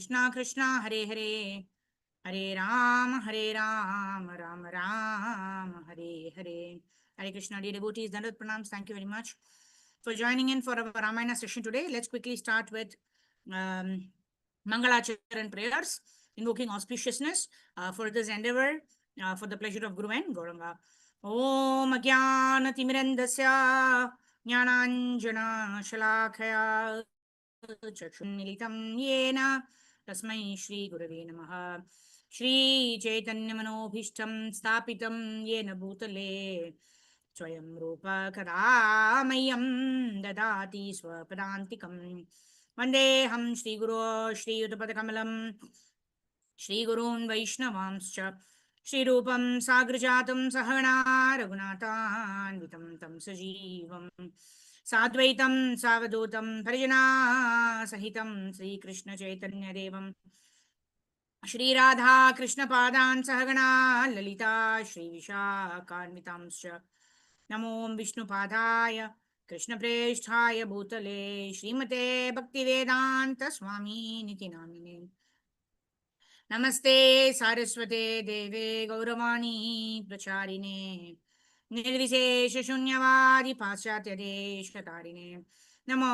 Krishna Krishna Hare Hare, Hare Ram, Ram Ram, Hare Hare. Hare Krishna, dear devotees, Dandavat Pranams. Thank you very much for joining in for our Ramayana session today. Let's quickly start with Mangalacharan prayers, invoking auspiciousness for this endeavor, for the pleasure of Guru and Gauranga. Om Ajnana Timirandasya Jnananjana Shalakaya Chakshunmilitam Yena Tasmai Shri Gurave Namaha. Shri Chaitanya Manobhishtam Stapitam Yena Bhutale Swayam Rupa Kadamayam Dadati Swapadantikam Vandeham Shri Guru Shri Udapadakamalam Shri Gurun Vaishnavanscha Shri Rupam Sagrajatam Sahana Raghunathan Tam Sajivam Sadvaitam Savadutam Parijana Sahitam Sri Krishna Chaitanya Devam Shri Radha Krishna Padan Sahagana Lalita Shri Vishakhanvitamscha Namo Vishnu Padaya Krishna Preshthaya Bhutale Srimate Bhaktivedanta Swami Niti Namine Namaste Saraswate Deve Gauravani Pracharine Nirvishesha Shunyavadi Paschatya Deshkatarine Namo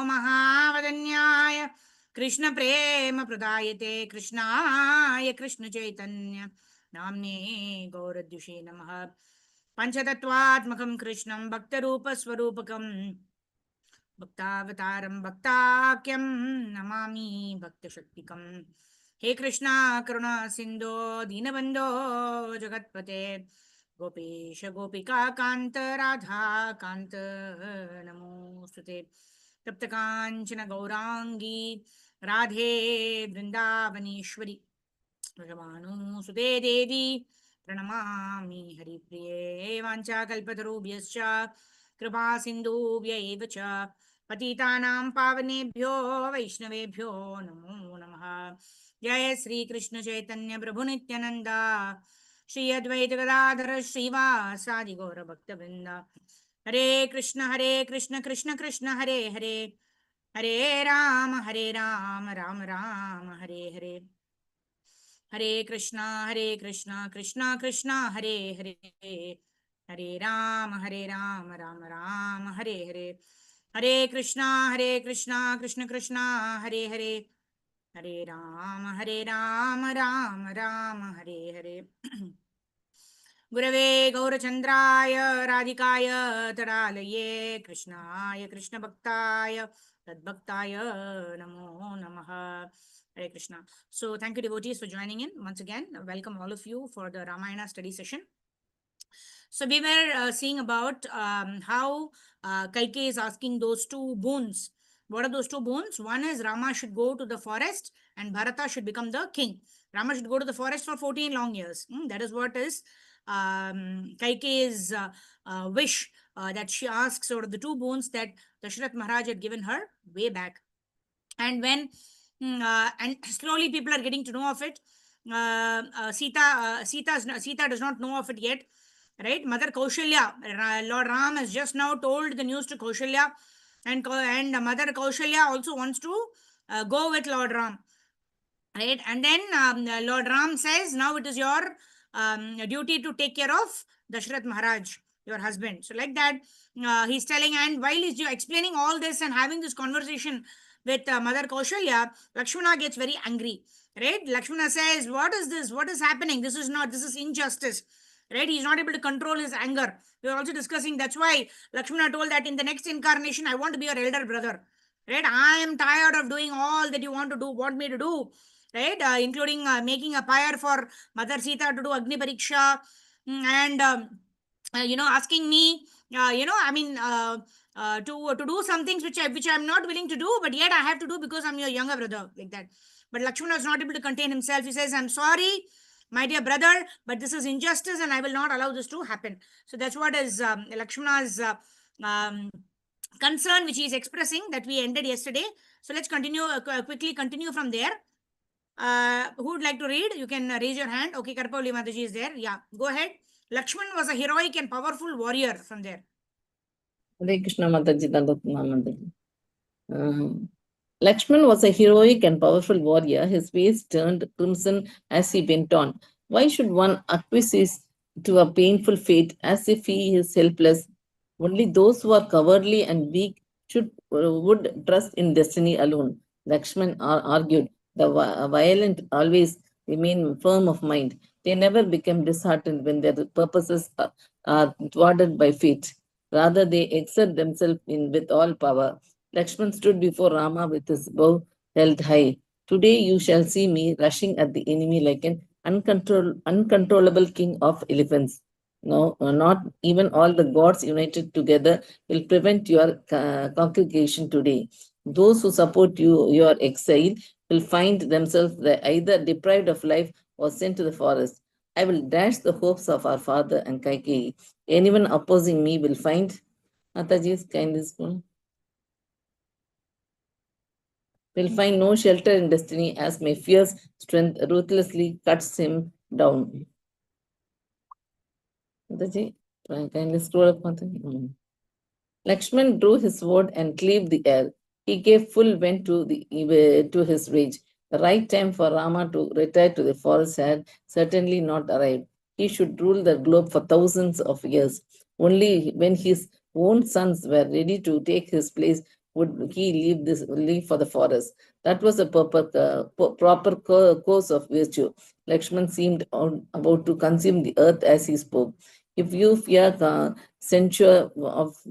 Mahavadanyaya Krishna Prema Pradayate Krishnaya Krishna Chaitanya Namne Gauradhyushe Namaha Panchatattvatmakam Krishnam Bhaktarupa Swarupakam Bhaktavataram Bhaktakyam Namami Bhaktashaktikam He Krishna Karuna Sindhu Dinabandho Jagatpate Gopesha Gopika Kanta Radha Kanta Namostute Taptakanchana Gaurangi Radhe Vrindavaneshwari Rajamanu Sute Devi Pranamami Haripriye Vancha Kalpatarubhyascha Kripa Sindhubhya Evacha Patitanam Pavanebhyo Vaishnavebhyo Namo Namaha Jai Sri Krishna Chaitanya Prabhu Nityananda Shri Advaita Gadadhara Srivasadi Gaura Bhakta Vrinda Hare Krishna Krishna Krishna Hare Hare Hare Rama Ram Ram Hare Hare Hare Krishna Krishna Krishna Hare Hare Hare Rama Ram Ram Hare Hare Hare Krishna Krishna Krishna Hare Hare Hare Rama Ram Hare Hare Gurave Gaurachandraya Radhikaya Tadalaye Krishnaya Krishna Bhaktaya Tadbhaktaya Namo Namaha Hare Krishna. So thank you devotees for joining in once again. Welcome all of you for the Ramayana study session. So we were seeing about how Kaikeyi is asking those two boons. What are those two boons? One is Rama should go to the forest and Bharata should become the king. Rama should go to the forest for 14 long years. That is what is Kaikeyi's wish that she asks, or the two boons that Dashrath Maharaj had given her way back. And when and slowly people are getting to know of it. Sita does not know of it yet, right? Mother Kaushalya, Lord Ram has just now told the news to Kaushalya, and Mother Kaushalya also wants to go with Lord Ram, right? And then Lord Ram says, now it is your duty to take care of Dashrath Maharaj, your husband. So like that, he's telling, and while he's explaining all this and having this conversation with Mother Kaushalya, Lakshmana gets very angry, right? Lakshmana says, what is this? What is happening? This is injustice, right? He's not able to control his anger. We are also discussing, that's why Lakshmana told that in the next incarnation, I want to be your elder brother, right? I am tired of doing all that you want me to do, right? Including making a pyre for Mother Sita to do Agni Pariksha, and asking me, to do some things which I'm not willing to do, but yet I have to do because I'm your younger brother, like that. But Lakshmana is not able to contain himself. He says, I'm sorry, my dear brother, but this is injustice and I will not allow this to happen. So that's what is Lakshmana's concern, which he is expressing, that we ended yesterday. So let's quickly continue from there. Who would like to read? You can raise your hand. Okay, Karpavali Mataji is there. Yeah, go ahead. Lakshman was a heroic and powerful warrior from there. Hare Krishna Mataji, Dandavat Mataji. Lakshman was a heroic and powerful warrior. His face turned crimson as he went on. Why should one acquiesce to a painful fate as if he is helpless? Only those who are cowardly and weak would trust in destiny alone. Lakshman argued. The violent always remain firm of mind. They never become disheartened when their purposes are thwarted by fate. Rather, they exert themselves in with all power. Lakshman stood before Rama with his bow held high. Today you shall see me rushing at the enemy like an uncontrollable king of elephants. No, not even all the gods united together will prevent your congregation today. Those who support your exile, will find themselves either deprived of life or sent to the forest. I will dash the hopes of our father and Kaikeyi. Anyone opposing me will find Mataji's kindness. Will find no shelter in destiny as my fierce strength ruthlessly cuts him down. Mataji, kindly scroll up, Mataji. Lakshman drew his sword and cleaved the air. He gave full vent to his rage. The right time for Rama to retire to the forest had certainly not arrived. He should rule the globe for thousands of years. Only when his own sons were ready to take his place would he leave for the forest. That was a proper course of virtue. Lakshman seemed about to consume the earth as he spoke. If you fear censure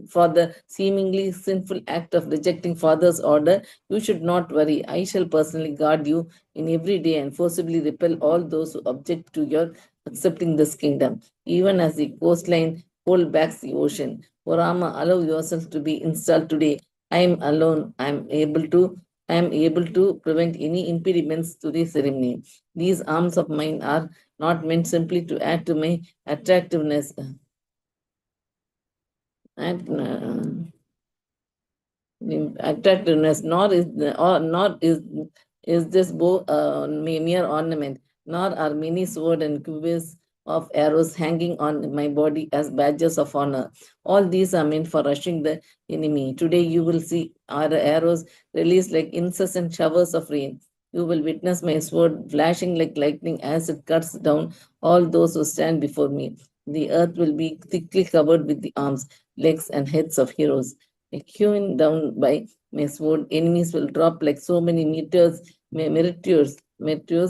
for the seemingly sinful act of rejecting father's order, you should not worry. I shall personally guard you in every day and forcibly repel all those who object to your accepting this kingdom. Even as the coastline hold back the ocean. O Rama, allow yourself to be installed today. I am alone. I am able to prevent any impediments to the ceremony. These arms of mine are not meant simply to add to my attractiveness and attractiveness, nor is this bow mere ornament, nor are many sword and quivers of arrows hanging on my body as badges of honor. All these are meant for rushing the enemy. Today you will see our arrows released like incessant showers of rain. You will witness my sword flashing like lightning as it cuts down all those who stand before me. The earth will be thickly covered with the arms, legs, and heads of heroes. Hewn down by my sword, enemies will drop like so many meteors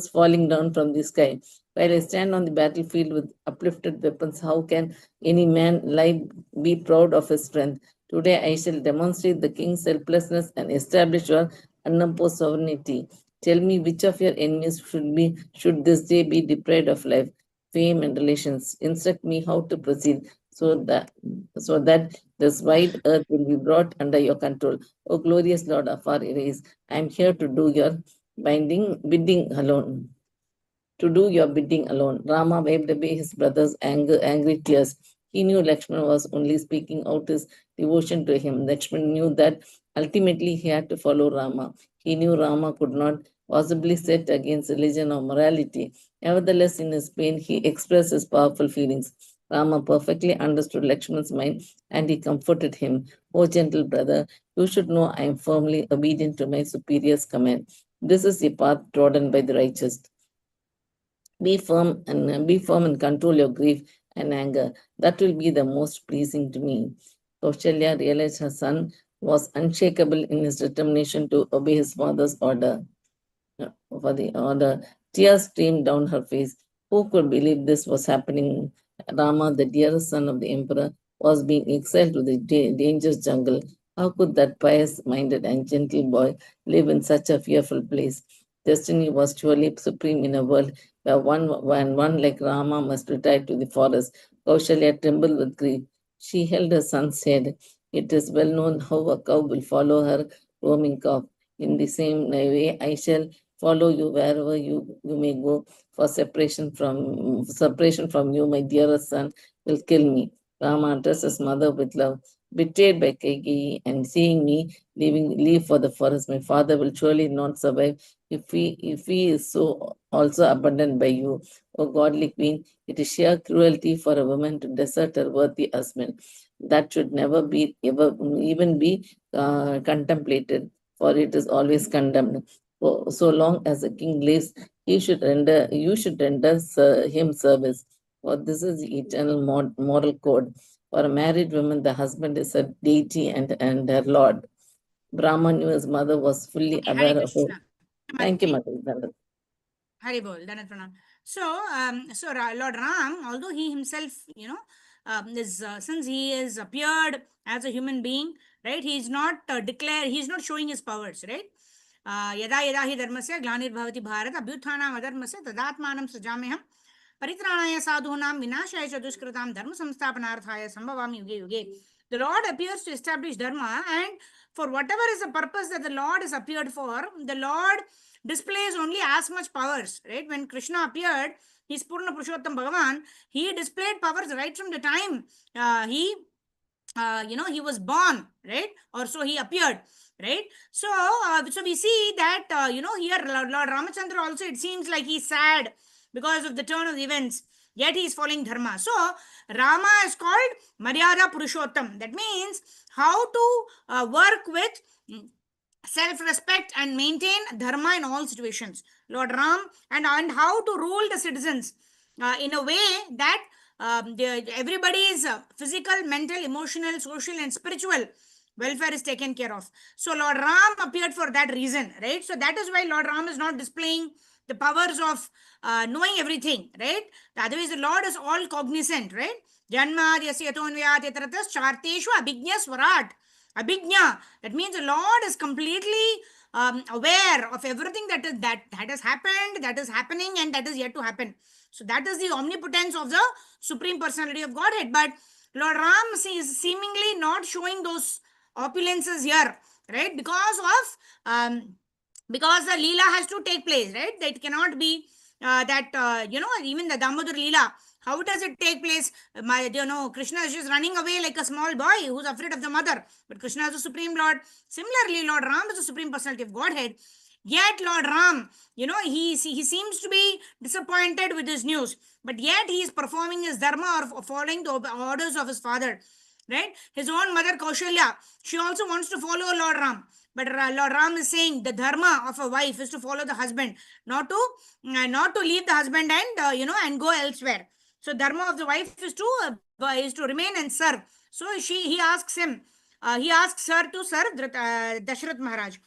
falling down from the sky. While I stand on the battlefield with uplifted weapons, how can any man alive be proud of his strength? Today I shall demonstrate the king's helplessness and establish your unopposed sovereignty. Tell me which of your enemies should this day be deprived of life, fame, and relations. Instruct me how to proceed so that this wide earth will be brought under your control. O glorious Lord of our race, I am here to do your bidding alone. To do your bidding alone. Rama waved away his brother's angry tears. He knew Lakshmana was only speaking out his devotion to him. Lakshmana knew that ultimately he had to follow Rama. He knew Rama could not possibly set against religion or morality. Nevertheless, in his pain, he expressed his powerful feelings. Rama perfectly understood Lakshmana's mind and he comforted him. O gentle brother, you should know I am firmly obedient to my superior's command. This is the path trodden by the righteous. Be firm and control your grief and anger. That will be the most pleasing to me. Kaushalya realized her son was unshakable in his determination to obey his father's order. For the order, tears streamed down her face. Who could believe this was happening? Rama, the dearest son of the emperor, was being exiled to the dangerous jungle. How could that pious-minded and gentle boy live in such a fearful place? Destiny was surely supreme in a world where one like Rama must retire to the forest. Kaushalya trembled with grief. She held her son's head. It is well known how a cow will follow her roaming calf. In the same way, I shall follow you wherever you may go, for separation from you, my dearest son, will kill me. Rama addressed his mother with love. Betrayed by Kaikeyi and seeing me leave for the forest, my father will surely not survive if he is so also abandoned by you. O godly queen, it is sheer cruelty for a woman to desert her worthy husband. That should never be ever even be contemplated. for it is always condemned. For so long as a king lives, you should render him service. For this is the eternal moral code. For a married woman, the husband is a deity and her lord. Brahma knew his mother was fully Okay, Hare aware of her. Krishna. Thank you, Mataji. Mother. Hari bol, Danat Pranam. So Lord Ram, although he himself, is since he is appeared as a human being, right? He is not he is not showing his powers, right? यदा यदा हि धर्मस्य ग्लानिर्भवति भारत अभ्युत्थानाम् अधर्मस्य तदात्मानं सृजाम्यहम् परित्राणाय साधूनां विनाशाय च दुष्कृतां धर्म संस्थापनार्थाय संभवामि युगे युगे. The Lord appears to establish dharma, and for whatever is the purpose that the Lord is appeared for, the Lord displays only as much powers, right? When Krishna appeared, he's Purna Purushottam Bhagavan, he displayed powers right from the time he was born, right? Or so he appeared, right? So we see that, here Lord Ramachandra also, it seems like he's sad because of the turn of the events, yet he is following dharma. So Rama is called Maryada Purushottam. That means how to work with self-respect and maintain dharma in all situations. Lord Ram, and how to rule the citizens in a way that everybody's physical, mental, emotional, social, and spiritual welfare is taken care of. So Lord Ram appeared for that reason, right? So that is why Lord Ram is not displaying the powers of knowing everything, right? Otherwise, the Lord is all cognizant, right? Janma yasya yatonvyat yatratas charteshu abhijna swarat. Abhijna, that means the Lord is completely aware of everything that has happened, that is happening, and that is yet to happen. So that is the omnipotence of the Supreme Personality of Godhead. But Lord Ram is seemingly not showing those opulences here, right? Because the Leela has to take place, right? That cannot be even the Damodar Leela. How does it take place? Krishna is just running away like a small boy who's afraid of the mother. But Krishna is the Supreme Lord. Similarly, Lord Ram is the Supreme Personality of Godhead. Yet Lord Ram, he seems to be disappointed with this news. But yet he is performing his dharma or following the orders of his father. Right? His own mother Kaushalya, she also wants to follow Lord Ram. But Lord Ram is saying the dharma of a wife is to follow the husband, not to leave the husband and go elsewhere. So dharma of the wife is to remain and serve. So he asks her to serve Dashrath Maharaj.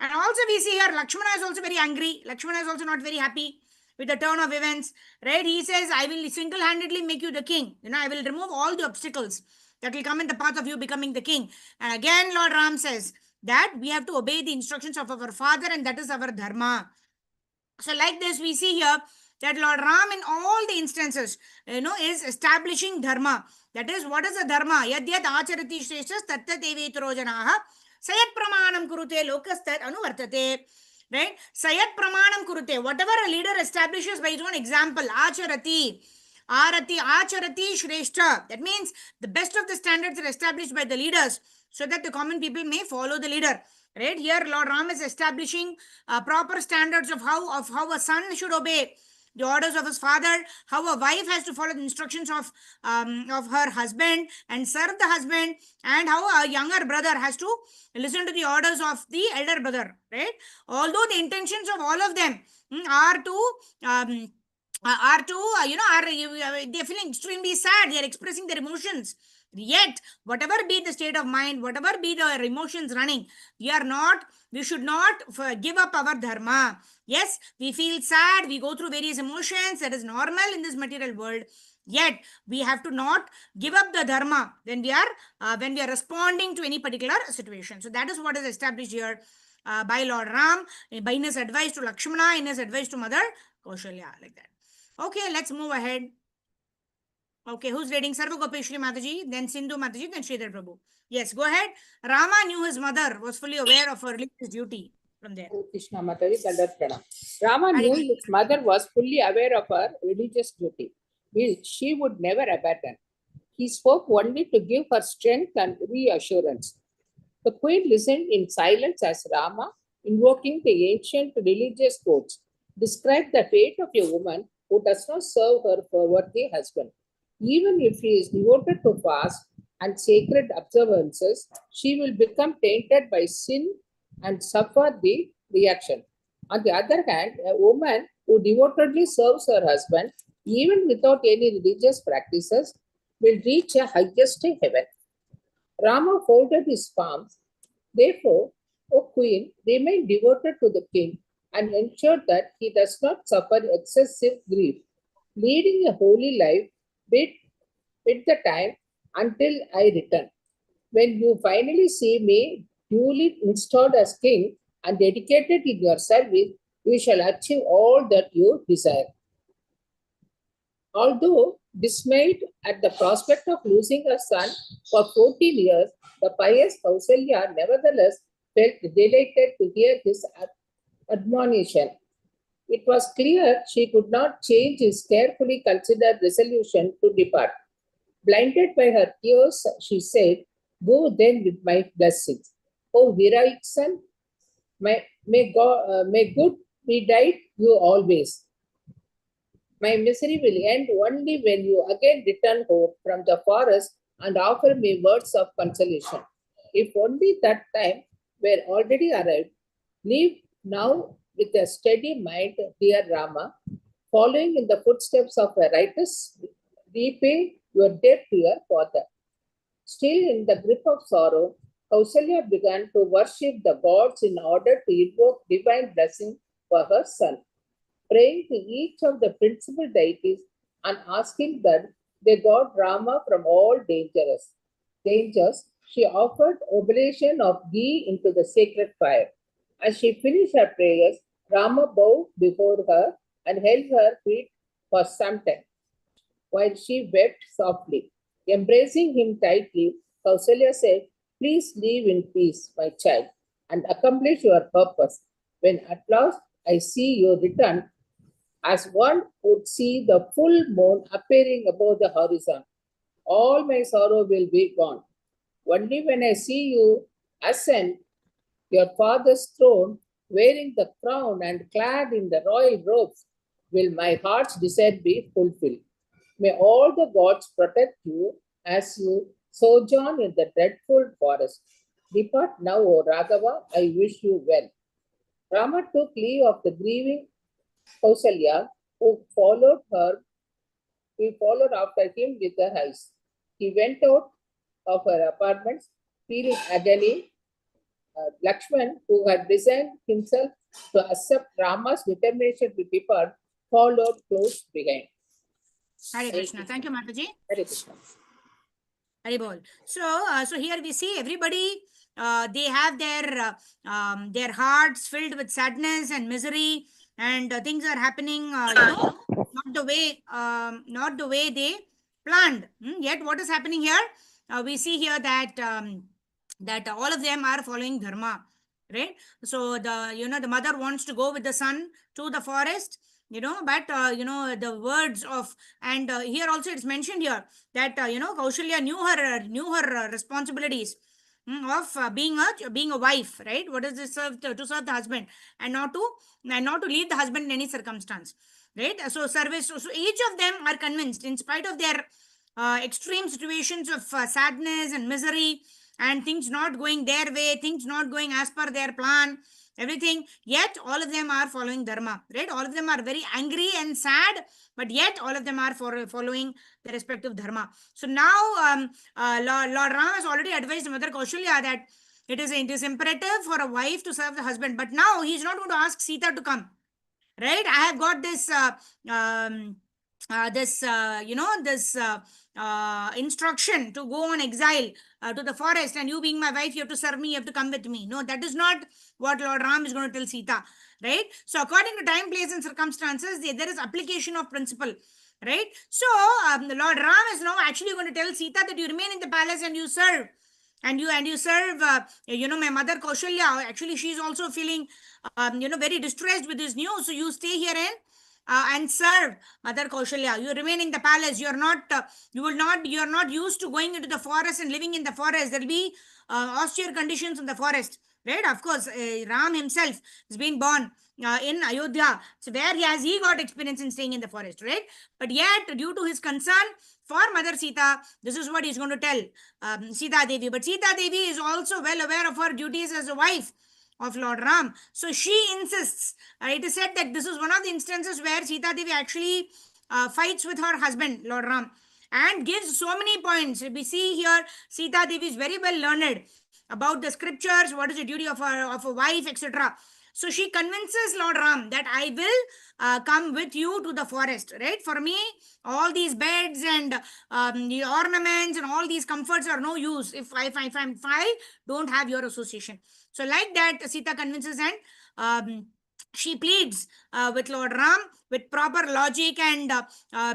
And also we see here Lakshmana is also very angry. Lakshmana is also not very happy with the turn of events. Right? He says, I will single-handedly make you the king. I will remove all the obstacles that will come in the path of you becoming the king. And again, Lord Ram says that we have to obey the instructions of our father, and that is our dharma. So like this, we see here that Lord Ram in all the instances, is establishing dharma. That is, what is the dharma? Yad yad acharati shreshtas tattat evetaro janaha sayat pramanam kurute lokastat anuvartate. Right? Sayat pramanam kurute. Whatever a leader establishes by his own example, acharati. Acharati Shrestha. That means the best of the standards are established by the leaders so that the common people may follow the leader. Right? Here, Lord Ram is establishing proper standards of how a son should obey the orders of his father, how a wife has to follow the instructions of her husband and serve the husband, and how a younger brother has to listen to the orders of the elder brother. Right? Although the intentions of all of them are to they're feeling extremely sad, they're expressing their emotions, yet whatever be the state of mind, whatever be their emotions running, we should not give up our dharma. Yes, we feel sad, we go through various emotions, that is normal in this material world, yet we have to not give up the dharma when we are responding to any particular situation. So that is what is established here by Lord Ram, by his advice to Lakshmana, in his advice to mother Kaushalya, like that. Okay, let's move ahead. Okay, who's reading? Sarva Gopeshri Mataji, then Sindhu Mataji, then Sridhar Prabhu. Yes, go ahead. Rama knew his mother was fully aware of her religious duty from there. Krishna Mataji, Rama knew his mother was fully aware of her religious duty, which she would never abandon. He spoke only to give her strength and reassurance. The queen listened in silence as Rama, invoking the ancient religious codes, described the fate of a woman who does not serve her worthy husband. Even if he is devoted to fast and sacred observances, she will become tainted by sin and suffer the reaction. On the other hand, a woman who devotedly serves her husband, even without any religious practices, will reach a highest heaven. Rama folded his palms. Therefore, O Queen, remain devoted to the king and ensure that he does not suffer excessive grief, leading a holy life with the time until I return. When you finally see me duly installed as king and dedicated in your service, you shall achieve all that you desire. Although dismayed at the prospect of losing her son for 14 years, the pious Kausalya nevertheless felt delighted to hear his admonition. It was clear she could not change his carefully considered resolution to depart. Blinded by her tears, she said, "Go then with my blessings. O heroic son, may good be guide you always. My misery will end only when you again return home from the forest and offer me words of consolation. If only that time were already arrived, leave now with a steady mind, dear Rama, following in the footsteps of a righteous, repay your debt to your father." Still in the grip of sorrow, Kausalya began to worship the gods in order to invoke divine blessing for her son, praying to each of the principal deities and asking that they guard Rama from all dangers. She offered oblation of ghee into the sacred fire. As she finished her prayers, Rama bowed before her and held her feet for some time, while she wept softly. Embracing him tightly, Kausalya said, "Please live in peace, my child, and accomplish your purpose. When at last I see you return, as one would see the full moon appearing above the horizon, all my sorrow will be gone. Only when I see you ascend your father's throne, wearing the crown and clad in the royal robes, will my heart's desire be fulfilled. May all the gods protect you as you sojourn in the dreadful forest. Depart now, O Raghava, I wish you well." Rama took leave of the grieving Kausalya, who followed after him with her eyes. He went out of her apartments, feeling agony. Lakshman, who had resigned himself to accept Rama's determination to depart, followed close behind. Hare Krishna. Thank you, Mataji. Hare Krishna. Very bold. So here we see everybody. They have their hearts filled with sadness and misery, and things are happening. Not the way they planned. Yet, what is happening here? We see here that that all of them are following dharma, right? So the mother wants to go with the son to the forest, but the words of, and here also it's mentioned here that Kaushalya knew her responsibilities, of being a wife, right? What is this? To serve the husband, and not to leave the husband in any circumstance, right? So service. So each of them are convinced, in spite of their extreme situations of sadness and misery, and things not going their way, things not going as per their plan, everything, yet all of them are following dharma, right? All of them are very angry and sad, but yet all of them are following the respective dharma. So now Lord Rama has already advised Mother Kaushalya that it is imperative for a wife to serve the husband, but now he's not going to ask Sita to come, right? I have got this instruction to go on exile to the forest, and you being my wife, you have to serve me, you have to come with me. No, that is not what Lord Ram is going to tell Sita, right? So according to time, place, and circumstances, there is application of principle, right? So the Lord Ram is now actually going to tell Sita that you remain in the palace and you serve. And you serve, my mother Kaushalya. Actually, she is also feeling, very distressed with this news. So you stay here and serve Mother Kaushalya. You remain in the palace. You are not used to going into the forest and living in the forest. There will be austere conditions in the forest, right? Of course, Ram himself has been born in Ayodhya, so where he got experience in staying in the forest, right? But yet, due to his concern for Mother Sita, this is what he's going to tell Sita Devi. But Sita Devi is also well aware of her duties as a wife, of Lord Ram. So she insists. It is said that this is one of the instances where Sita Devi actually fights with her husband, Lord Ram, and gives so many points. We see here Sita Devi is very well learned about the scriptures, what is the duty of a wife, etc. So she convinces Lord Ram that I will come with you to the forest, right? For me, all these beds and the ornaments and all these comforts are no use if I don't have your association. So like that, Sita convinces and she pleads with Lord Ram with proper logic and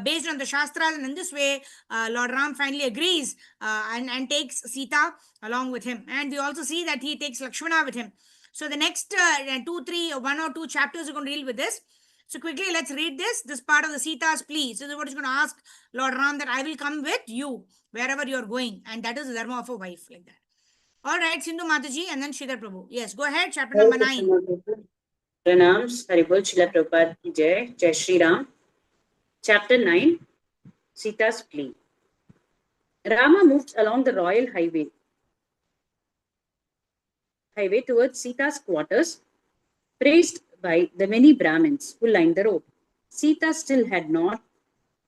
based on the Shastras. And in this way, Lord Ram finally agrees and takes Sita along with him. And we also see that he takes Lakshmana with him. So the next 1 or 2 chapters are going to deal with this. So quickly, let's read this part of the Sita's plea. So this is what he's going to ask Lord Ram, that I will come with you wherever you're going. And that is the dharma of a wife, like that. All right, Sindhu Mataji and then Sridhar Prabhu. Yes, go ahead, chapter number 9. Pranams, Haribol Srila Prabhupada ki Jai, Jai Shri Ram. Chapter 9, Sita's plea. Rama moved along the royal highway towards Sita's quarters, praised by the many Brahmins who lined the road. Sita still had not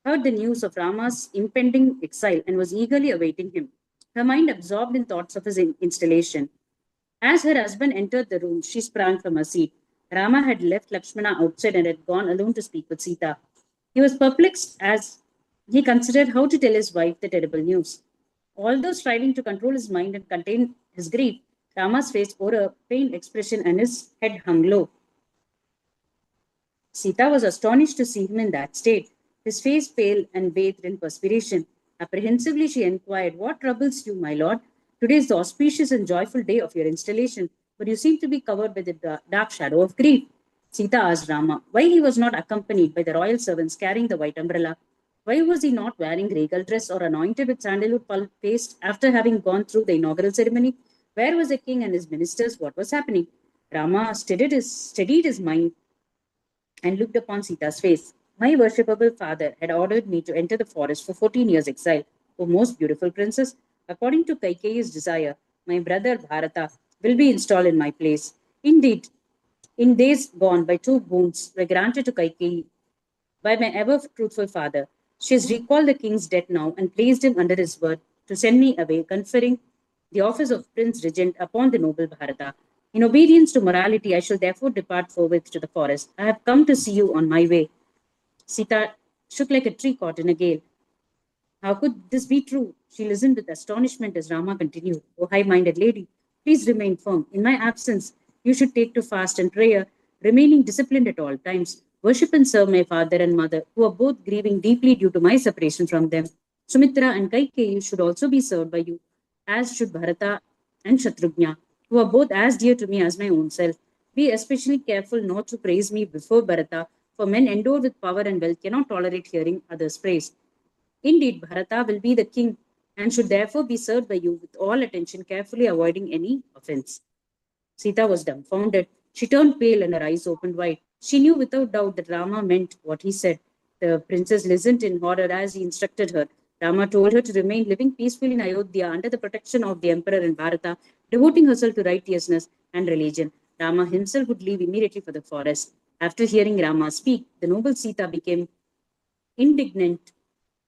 heard the news of Rama's impending exile and was eagerly awaiting him, her mind absorbed in thoughts of his installation. As her husband entered the room, she sprang from her seat. Rama had left Lakshmana outside and had gone alone to speak with Sita. He was perplexed as he considered how to tell his wife the terrible news. Although striving to control his mind and contain his grief, Rama's face bore a pained expression and his head hung low. Sita was astonished to see him in that state, his face pale and bathed in perspiration. Apprehensively, she inquired, "What troubles you, my lord? Today is the auspicious and joyful day of your installation, but you seem to be covered by the dark shadow of grief." Sita asked Rama why he was not accompanied by the royal servants carrying the white umbrella. Why was he not wearing regal dress or anointed with sandalwood pulp paste after having gone through the inaugural ceremony? Where was the king and his ministers? What was happening? Rama steadied his mind and looked upon Sita's face. "My worshipable father had ordered me to enter the forest for 14 years' exile. O most beautiful princess, according to Kaikeyi's desire, my brother Bharata will be installed in my place. Indeed, in days gone by, 2 boons were granted to Kaikeyi by my ever truthful father. She has recalled the king's death now and placed him under his word to send me away, conferring the office of Prince Regent upon the noble Bharata. In obedience to morality, I shall therefore depart forthwith to the forest. I have come to see you on my way." Sita shook like a tree caught in a gale. How could this be true? She listened with astonishment as Rama continued. "O high-minded lady, please remain firm. In my absence, you should take to fast and prayer, remaining disciplined at all times. Worship and serve my father and mother, who are both grieving deeply due to my separation from them. Sumitra and Kaikeyi should also be served by you, as should Bharata and Shatrughna, who are both as dear to me as my own self. Be especially careful not to praise me before Bharata, for men endowed with power and wealth cannot tolerate hearing others praised. Indeed, Bharata will be the king and should therefore be served by you with all attention, carefully avoiding any offense." Sita was dumbfounded. She turned pale and her eyes opened wide. She knew without doubt that Rama meant what he said. The princess listened in horror as he instructed her. Rama told her to remain living peacefully in Ayodhya under the protection of the emperor and Bharata, devoting herself to righteousness and religion. Rama himself would leave immediately for the forest. After hearing Rama speak, the noble Sita became indignant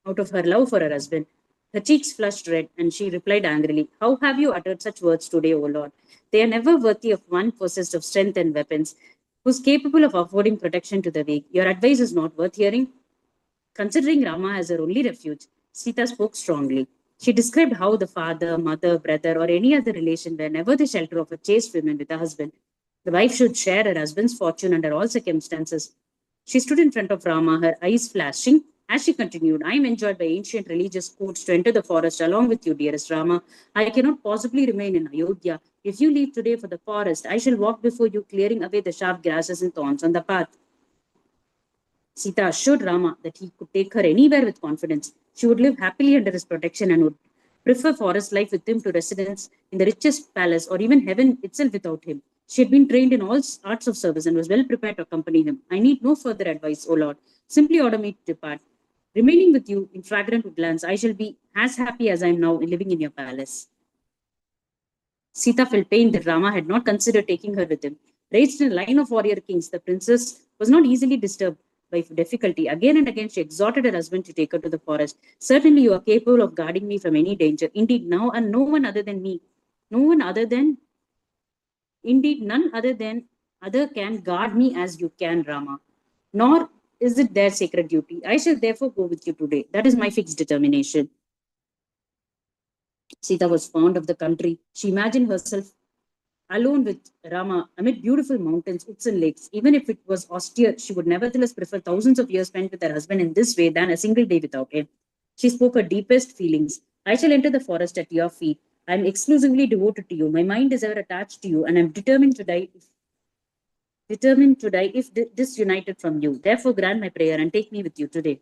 out of her love for her husband. Her cheeks flushed red, and she replied angrily, "How have you uttered such words today, O Lord? They are never worthy of one possessed of strength and weapons, who is capable of affording protection to the weak. Your advice is not worth hearing." Considering Rama as her only refuge, Sita spoke strongly. She described how the father, mother, brother, or any other relation were never the shelter of a chaste woman with a husband. The wife should share her husband's fortune under all circumstances. She stood in front of Rama, her eyes flashing, as she continued, "I am enjoined by ancient religious codes to enter the forest along with you, dearest Rama. I cannot possibly remain in Ayodhya. If you leave today for the forest, I shall walk before you, clearing away the sharp grasses and thorns on the path." Sita assured Rama that he could take her anywhere with confidence. She would live happily under his protection and would prefer forest life with him to residence in the richest palace or even heaven itself without him. She had been trained in all arts of service and was well prepared to accompany him. "I need no further advice, O Lord. Simply order me to depart. Remaining with you in fragrant woodlands, I shall be as happy as I am now living in your palace." Sita felt pain that Rama had not considered taking her with him. Raised in a line of warrior kings, the princess was not easily disturbed by difficulty. Again and again, she exhorted her husband to take her to the forest. Certainly, you are capable of guarding me from any danger. Indeed, now and no one other than me, no one other than, indeed, none other can guard me as you can, Rama. Nor is it their sacred duty. I shall therefore go with you today. That is my fixed determination. Sita was fond of the country. She imagined herself alone with Rama amid beautiful mountains, woods, and lakes. Even if it was austere, she would nevertheless prefer thousands of years spent with her husband in this way than a single day without him. She spoke her deepest feelings. I shall enter the forest at your feet. I am exclusively devoted to you. My mind is ever attached to you, and I am determined to die if disunited from you. Therefore, grant my prayer and take me with you today.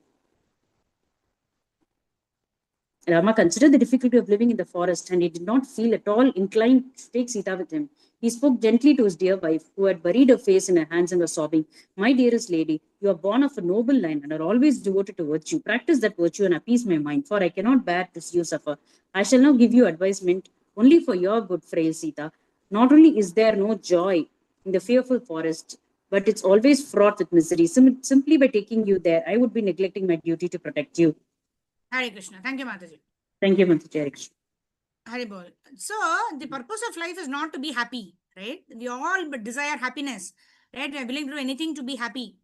Rama considered the difficulty of living in the forest, and he did not feel at all inclined to take Sita with him. He spoke gently to his dear wife, who had buried her face in her hands and was sobbing. My dearest lady, you are born of a noble line and are always devoted to virtue. Practice that virtue and appease my mind, for I cannot bear to see you suffer. I shall now give you advisement only for your good, frail Sita. Not only is there no joy in the fearful forest, but it's always fraught with misery. Simply by taking you there, I would be neglecting my duty to protect you. Hare Krishna. Thank you, Mataji. Thank you, Mataji. Hare Krishna. Hare Bol. So, the purpose of life is not to be happy, right? We all desire happiness, right? We are willing to do anything to be happy,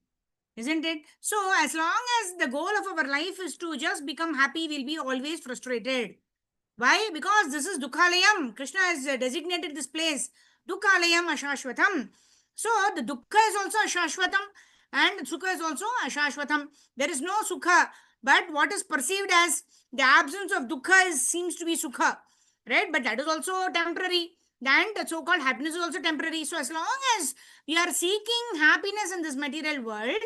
isn't it? So, as long as the goal of our life is to just become happy, we'll be always frustrated. Why? Because this is Dukhalayam. Krishna has designated this place. Dukhalayam Ashashvatam. So, the Dukkha is also Ashashvatam and Sukha is also Ashashvatam. There is no Sukha, but what is perceived as the absence of Dukkha seems to be Sukha, right? But that is also temporary. And the so-called happiness is also temporary. So, as long as we are seeking happiness in this material world,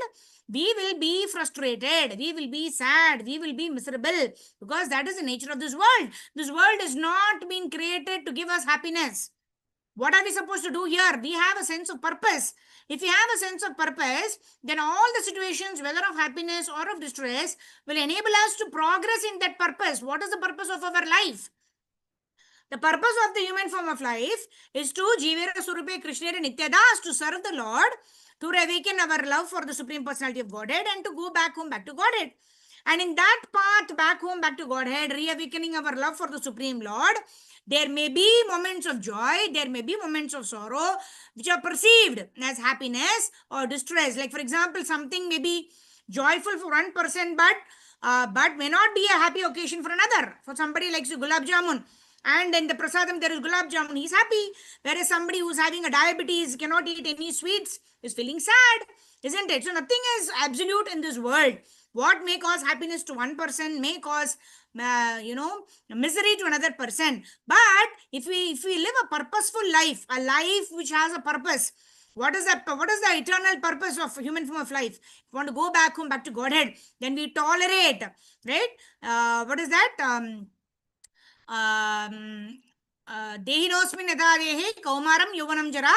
we will be frustrated, we will be sad, we will be miserable, because that is the nature of this world. This world is not being created to give us happiness. What are we supposed to do here? We have a sense of purpose. If we have a sense of purpose, then all the situations, whether of happiness or of distress, will enable us to progress in that purpose. What is the purpose of our life? The purpose of the human form of life is to Jivera Surupe Krishnera Nityadas, to serve the Lord, to awaken our love for the Supreme Personality of Godhead, and to go back home, back to Godhead. And in that path, back home, back to Godhead, reawakening our love for the Supreme Lord, there may be moments of joy, there may be moments of sorrow, which are perceived as happiness or distress. Like, for example, something may be joyful for one person, but may not be a happy occasion for another. For somebody likes gulab jamun, and in the prasadam there is gulab jamun, he's happy. Whereas somebody who's having a diabetes, cannot eat any sweets, is feeling sad, isn't it? So nothing is absolute in this world. What may cause happiness to one person may cause misery to another person. But if we live a purposeful life, a life which has a purpose, what is the eternal purpose of human form of life? If we want to go back home, back to Godhead, then we tolerate, right? What is that? देहिनोऽस्मिन् यथा देहे कौमारं यौवनं जरा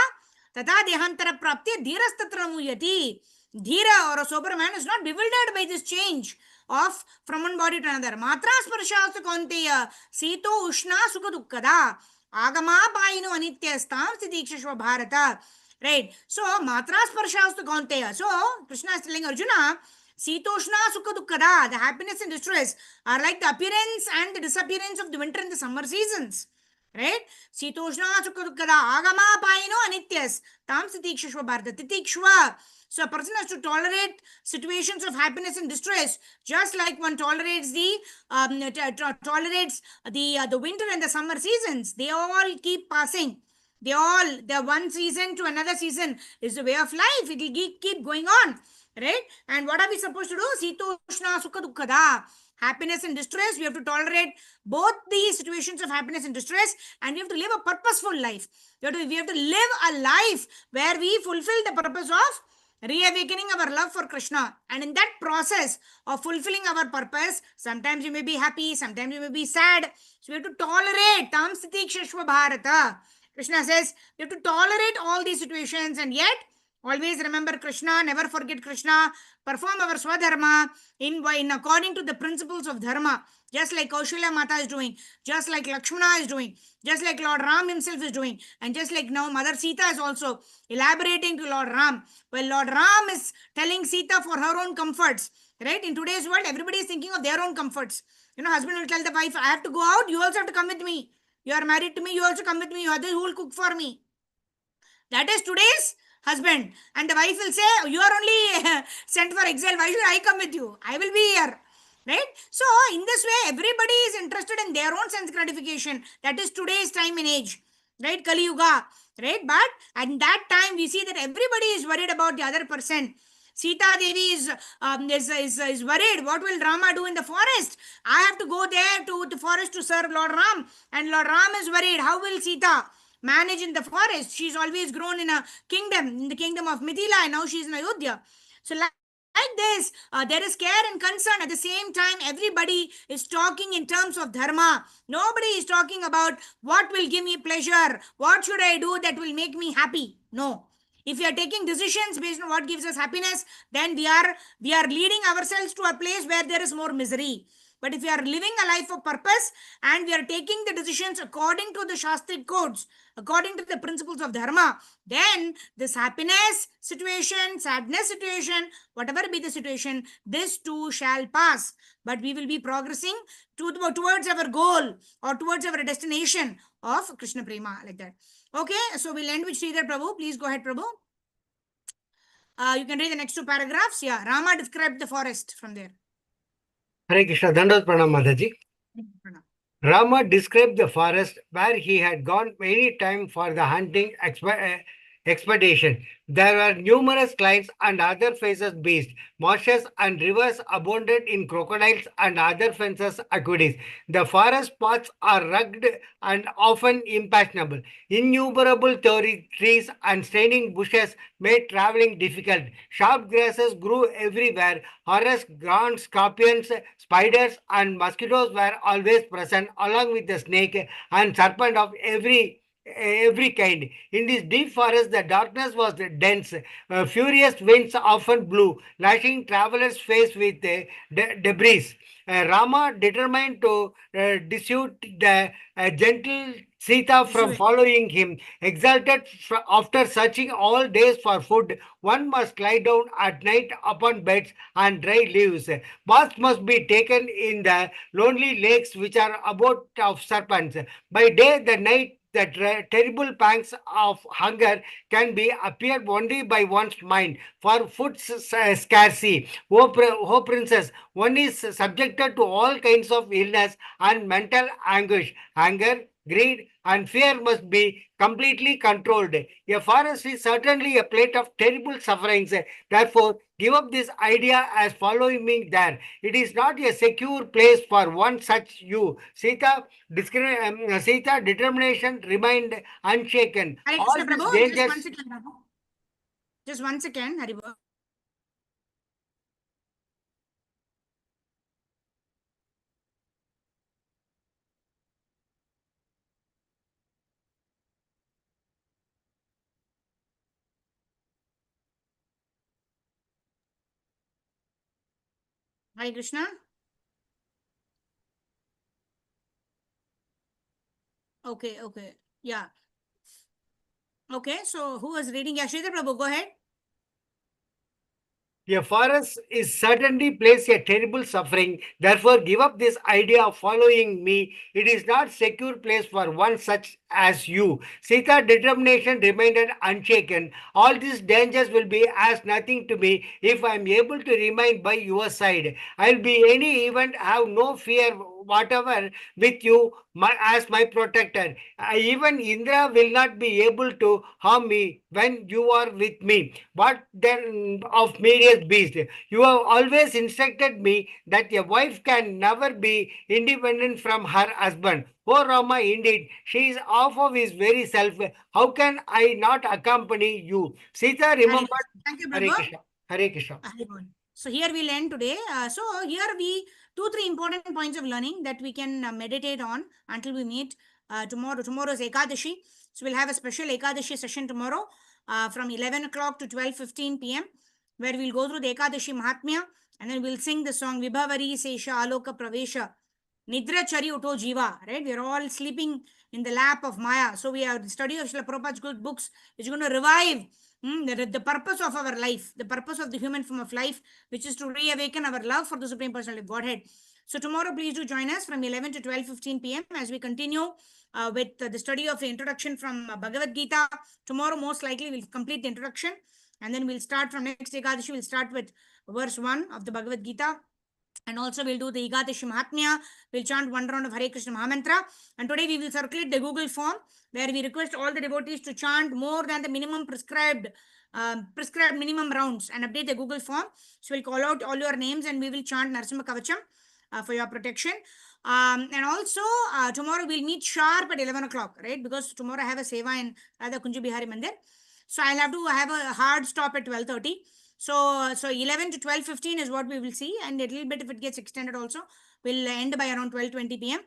तथा देहांतर प्राप्ते धीरस्तत्र मुह्यति. Dhira, or a sober man, is not bewildered by this change of from one body to another. Matra sparshastu kaunteya sito ushna sukha dukkada agama paino anityastam sitikshashva bharata. Right? So, matra sparshastu kaunteya. So, Krishna is telling Arjuna, Sitoshna Sukha Dukkada, the happiness and distress are like the appearance and the disappearance of the winter and the summer seasons. Right? Sitoshna Sukha Dukkada, Agama Paino Anityas, Tam Sitikshashva Bharata, Titikshva. So a person has to tolerate situations of happiness and distress, just like one tolerates the winter and the summer seasons. They all keep passing. The one season to another season is the way of life. It will keep going on. Right? And what are we supposed to do? Sitoshna Sukha Dukkada. Happiness and distress, we have to tolerate both the situations of happiness and distress, and we have to live a purposeful life. We have to live a life where we fulfill the purpose of reawakening our love for Krishna. And in that process of fulfilling our purpose, sometimes you may be happy, sometimes you may be sad. So we have to tolerate Tam Sitikshashva Bharata. Krishna says we have to tolerate all these situations, and yet Always remember Krishna, never forget Krishna, perform our Swadharma in according to the principles of Dharma, just like Kaushalya Mata is doing, just like Lakshmana is doing, just like Lord Ram himself is doing, and just like now Mother Sita is also elaborating to Lord Ram. Well, Lord Ram is telling Sita for her own comforts, right? In today's world, everybody is thinking of their own comforts. Husband will tell the wife, I have to go out, you also have to come with me. You are married to me, you also come with me, others who will cook for me. That is today's husband. And the wife will say, you are only sent for exile. Why should I come with you? I will be here. Right? So, in this way, everybody is interested in their own sense gratification. That is today's time and age. Right? Kali Yuga. Right? But at that time, we see that everybody is worried about the other person. Sita Devi is worried. What will Rama do in the forest? I have to go there to the forest to serve Lord Ram. And Lord Ram is worried. How will Sita manage in the forest? She's always grown in a kingdom, in the kingdom of Mithila, and now she's in Ayodhya. So, like this, there is care and concern. At the same time, everybody is talking in terms of dharma. Nobody is talking about what will give me pleasure, what should I do that will make me happy. No. If we are taking decisions based on what gives us happiness, then we are leading ourselves to a place where there is more misery. But if we are living a life of purpose and we are taking the decisions according to the Shastric codes, according to the principles of Dharma, then this happiness situation, sadness situation, whatever be the situation, this too shall pass. But we will be progressing towards our goal or towards our destination of Krishna Prema, like that. Okay, so we'll end with Sridhar Prabhu. Please go ahead, Prabhu. You can read the next two paragraphs. Yeah, Rama described the forest from there. Hare Krishna, Dandavat Pranam Mataji. Rama described the forest where he had gone many times for the hunting expedition. There were numerous cliffs and other faces beasts. Marshes and rivers abounded in crocodiles and other fences aqueducts. The forest paths are rugged and often impassable. Innumerable trees and standing bushes made traveling difficult. Sharp grasses grew everywhere. Horrors, ground scorpions, spiders, and mosquitoes were always present, along with the snake and serpent of every kind. In this deep forest, the darkness was dense. Furious winds often blew, lashing travelers' face with debris. Rama determined to dissuade the gentle Sita from following him. Exalted after searching all days for food, one must lie down at night upon beds and dry leaves. Baths must be taken in the lonely lakes which are about of serpents. By day, the night, the terrible pangs of hunger can be appeared only by one's mind, for food's scarcity. O princess, one is subjected to all kinds of illness and mental anguish. Anger, greed, and fear must be completely controlled. A forest is certainly a plate of terrible sufferings. Therefore, give up this idea as following me there. It is not a secure place for one such you. Sita determination remained unshaken. All these Prabhu, dangers. Just 1 second, Haribo. Hare Krishna. Okay. Yeah. Okay, so who was reading? Yeah, Sridhar Prabhu, go ahead. A forest is certainly place a terrible suffering. Therefore, give up this idea of following me. It is not secure place for one such as you. Sita's determination remained unshaken. All these dangers will be as nothing to me if I am able to remain by your side. I'll be any event, have no fear whatever with you as my protector. Even Indra will not be able to harm me when you are with me. What then of various beasts? You have always instructed me that a wife can never be independent from her husband. Oh Rama, indeed, she is half of his very self. How can I not accompany you? Sita remembered. Thank you, Hare Prabhu. Krishna. Hare Krishna. So here we'll end today. So here we 2-3 important points of learning that we can meditate on until we meet tomorrow. Tomorrow is Ekadashi. So we'll have a special Ekadashi session tomorrow. from 11 o'clock to 12:15 p.m., where we'll go through the Ekadashi Mahatmya, and then we'll sing the song Vibhavari Sesha Aloka Pravesha Nidra Chari Uto Jiva, right? We're all sleeping in the lap of Maya. So we have the study of Srila Prabhupada's good books is going to revive the purpose of our life, the purpose of the human form of life, which is to reawaken our love for the Supreme Personality of Godhead. So tomorrow, please do join us from 11 to 12:15 p.m. as we continue with the study of the introduction from Bhagavad Gita. Tomorrow, most likely, we'll complete the introduction, and then we'll start from next Ekadashi. We'll start with verse 1 of the Bhagavad Gita. And also we'll do the Ekadashi Mahatmya. We'll chant one round of Hare Krishna Mahamantra. And today we will circulate the Google form where we request all the devotees to chant more than the minimum prescribed minimum rounds and update the Google form. So we'll call out all your names and we will chant Narasimha Kavacham for your protection. And also tomorrow we'll meet sharp at 11 o'clock, right? Because tomorrow I have a seva in Radha Kunja Bihari Mandir. So I'll have to have a hard stop at 12:30. So 11 to 12:15 is what we will see, and a little bit if it gets extended also, we'll end by around 12:20 p.m.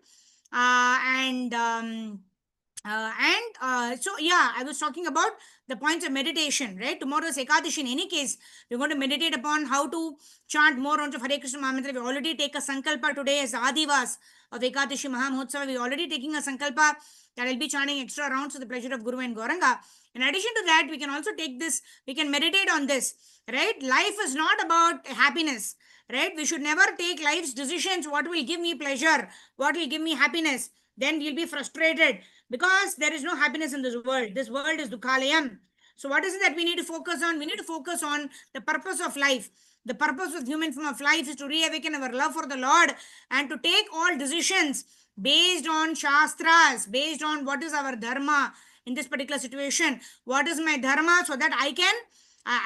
So yeah, I was talking about the points of meditation, right? Tomorrow's Ekadashi. In any case, we're going to meditate upon how to chant more rounds of Hare Krishna Mahamantra. We already take a sankalpa today as Adivas of Ekadashi Mahamotsava. We're already taking a sankalpa that I'll be chanting extra rounds to the pleasure of Guru and Gauranga. In addition to that, we can also take this, we can meditate on this, right? Life is not about happiness, right? We should never take life's decisions, what will give me pleasure, what will give me happiness. Then you'll be frustrated because there is no happiness in this world. This world is dukhalayam. So what is it that we need to focus on? We need to focus on the purpose of life. The purpose of human form of life is to reawaken our love for the Lord and to take all decisions based on shastras, based on what is our dharma in this particular situation. What is my dharma so that I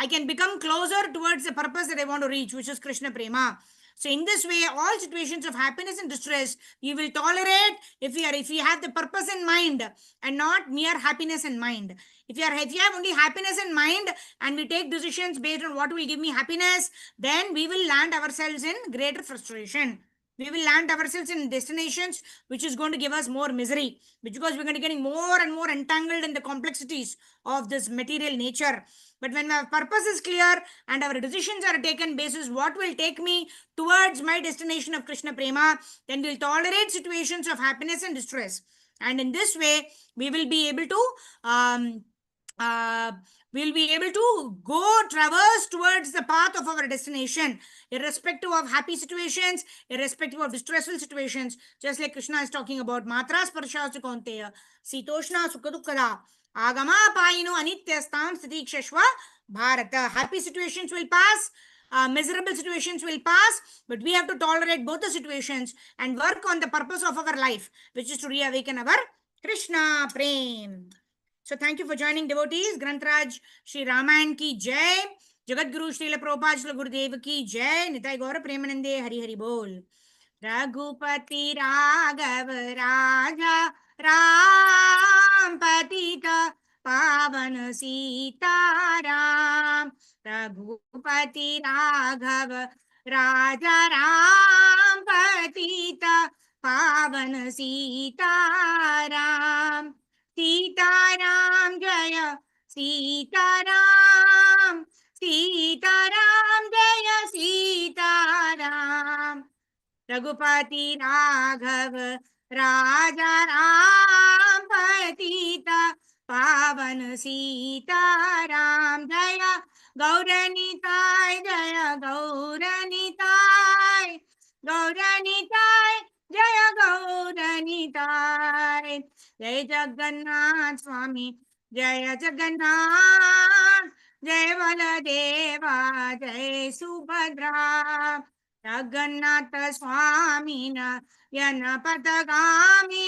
can become closer towards the purpose that I want to reach, which is Krishna Prema. So in this way, all situations of happiness and distress, you will tolerate if you have the purpose in mind and not mere happiness in mind. If you have only happiness in mind and we take decisions based on what will give me happiness, then we will land ourselves in greater frustration. We will land ourselves in destinations which is going to give us more misery, because we're going to be getting more and more entangled in the complexities of this material nature. But when our purpose is clear and our decisions are taken basis what will take me towards my destination of Krishna Prema, then we'll tolerate situations of happiness and distress. And in this way, we will be able to go traverse towards the path of our destination, irrespective of happy situations, irrespective of distressful situations. Just like Krishna is talking about Matra Sparshas Kaunteya, Sitoshna Sukhadukkada, Agama Payino Anityastam Sitikshashva Bharata. Happy situations will pass, miserable situations will pass, but we have to tolerate both the situations and work on the purpose of our life, which is to reawaken our Krishna Prem. So thank you for joining, devotees. Grantraj Shri Ramayana ki jai. Jagat Guru Srila Prabhupada Srila Gurudev ki jai. Nitai Gaur Premanande Hari Hari Bol. Raghupati Raghav Raja Ram Patita Pavan Sita Ram. Raghupati Raghav Raja Ram Patita Pavan Sita Ram. Sitaram Jaya Sitaram, Sitaram Jaya Sitaram. Raghupati Raghav Raja Ram Patita Pavan Sitaram. Jaya Gauranitai, Jaya Gauranitai, Gauranitai, Jaya Gauranitai. Jai Jagannath Swami, Jaya Jagannath, Jai Baladeva, Jai Subhadra. Jagannath Swami Nayana Patagami,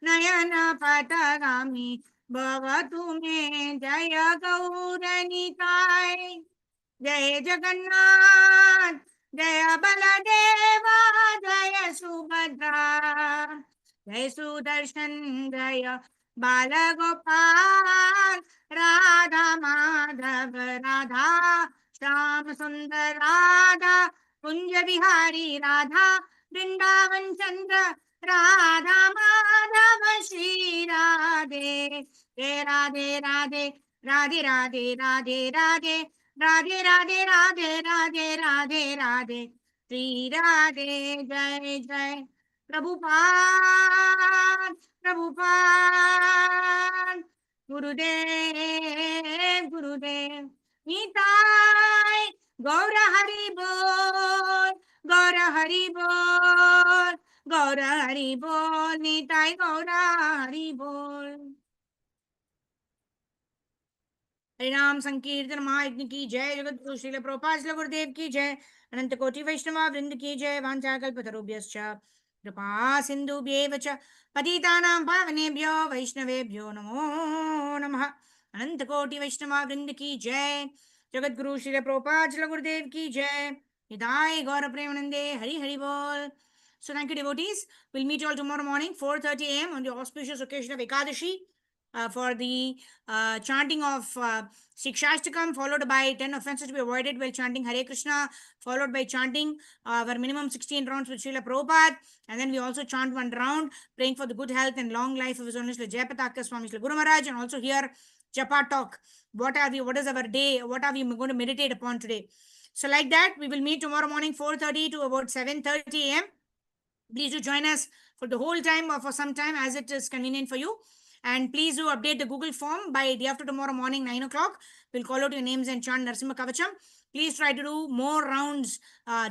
Nayana Patagami, Bhavatu me Jaya Gauranitai. Jai Jagannath, Jaya Baladeva, Jaya Subhadra. Jai Sudarshan, Jaya Balagopal, Radha Madhav, Radha Sham Sundar, Radha Kunja Bihari, Radha Vrindavan Chandra, Radha Madhav Shri Radhe, Radhe Radhe Radhe Radhe Radhe Radhe Radhe Radhe Radhe Radhe Radhe Radhe Sri Radhe Jai Jai Prabhupada Prabhupada Gurudev Gurudev Nitai Gaura Hari Bol Gaura Hari Bol Gaura Hari Bol Nitai Gaura Hari Bol हरिनाम संकीर्तन महायज्ञ की जय जगत गुरु श्रील प्रभुपाद श्रील गुरुदेव की जय अनंत कोटि वैष्णव वृंद की जय वाञ्छाकल्पतरुभ्यश्च कृपा सिन्धुभ्येव च पतितानां पावनेभ्यो वैष्णवेभ्यो नमो नमः अनंत कोटि वैष्णव वृंद की जय जगत गुरु श्रील प्रभुपाद श्रील गुरुदेव की जय निताय गौर प्रेमानंदे हरि हरि बोल. So thank you devotees. We'll meet you all tomorrow morning 4:30 a.m. on the auspicious occasion of Ekadashi. For the chanting of Shikshashtakam, followed by 10 offenses to be avoided while chanting Hare Krishna, followed by chanting our minimum 16 rounds with Srila Prabhupada, and then we also chant one round, praying for the good health and long life of His Holiness Japa Swami Srila Guru Maharaj, and also here Japa talk. What is our day? What are we going to meditate upon today? So like that, we will meet tomorrow morning 4:30 to about 7:30 a.m. Please do join us for the whole time or for some time as it is convenient for you. And please do update the Google form by day after tomorrow morning, 9 o'clock. We'll call out your names and chant Narasimha Kavacham. Please try to do more rounds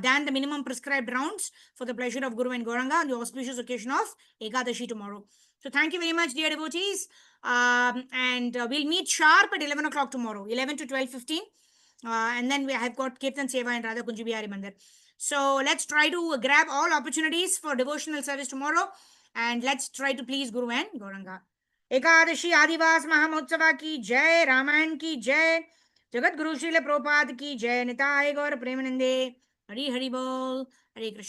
than the minimum prescribed rounds for the pleasure of Guru and Gauranga on the auspicious occasion of Ekadashi tomorrow. So thank you very much, dear devotees. And we'll meet sharp at 11 o'clock tomorrow, 11 to 12:15. And then we have got Kirtan Seva and Radha Kunji Bihari Mandir. So let's try to grab all opportunities for devotional service tomorrow. And let's try to please Guru and Gauranga. Ekadashi आदिवास महामहोत्सव की जय. रामायण की जय. जगत गुरु श्रील प्रभुपाद की जय. निताय गौर प्रेमानंदे. हरि हरि बोल. हरे कृष्ण.